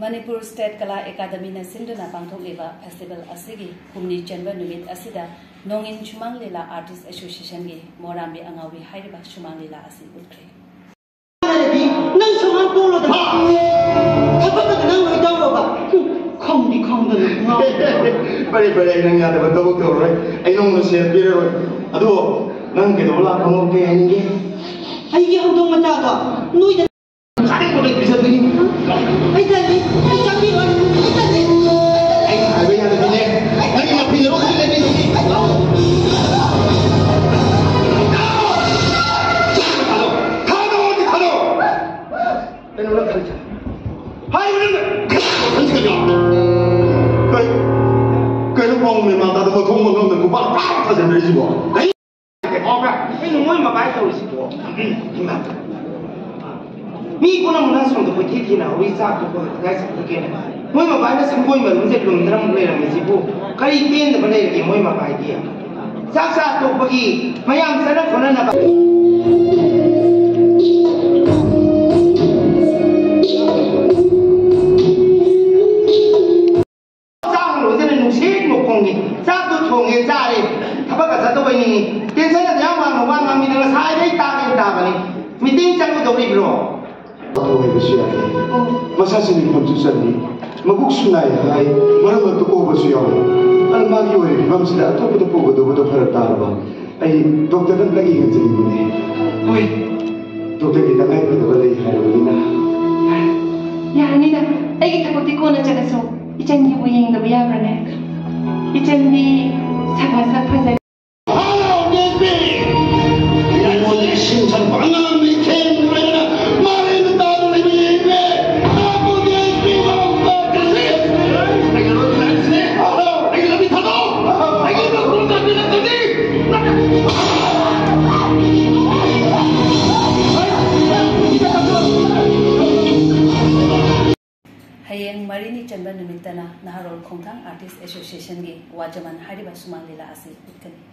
Manipur State Kala Academy na sinduna pangthokliba festival asigi humni chenba numit asida Nongin Shumang Lila Artist Association gi Morambi Angawi hairiba Shumang Lila asi utkre. Nang Shumang Polo da. Kapag nang may daw ba? Không đi không được ngon. Bari nang ya da double to right. Ai nong no se biro. Ado nang ke do la khamo ke ange. Ai gi hong ma cha da. Nui da Kari ko de bisa ni. Ai da ni. Ai cha ni wan. Ai da ni. Ai ai be ya da ni. Nang ma pi ro ni ni. Hai bener. Cái lúc ông mình mà ta đâu thông một được cũng bắt bắt ta sẽ gì bộ đấy cái ông à cái người mà bài đâu gì bộ mi cũng nằm đang sống được với thế nào với sao được cái sao được cái này mỗi mà bài nó sống mỗi mà mình sẽ lùm ra một ngày là mình sẽ bộ cái tiền là vấn đề là mỗi mà bài kia sao sao được bởi vì mấy anh sẽ rất khó là Sao tôi thùng người ra đi, thằng bác cả sao tôi này, tiền sẽ là giá mà nó mình là sai đấy ta này, mình tin chắc tôi đâu đi rồi. Tôi bây giờ mà sao xin không chịu sẵn đi, mà cũng suy này hay, mà nó tôi cố bây giờ, anh mang yêu ấy, mà mình đã tôi cố tôi phải ta rồi, ai doctor đang lagi kerja ini ni, oi, doctor kita kan kita boleh hari ini na. Ya ni dah, lagi takut ikut nak jaga so, ikan ibu yang dah biar berane. Ikan di sangat sangat. Hello, Nesby. Yang boleh sinchan bangang bikin mereka mari mendalam lebih baik. Aku Nesby mampu kasih. Lagi orang Nesby. Hello, lagi lebih tahu. Lagi orang tak bilang tadi. Hayeng Marini Chenba Numitana Naharol Khongthang Artist Association gi Wajaman Hariba Shumang Lila asi utkani.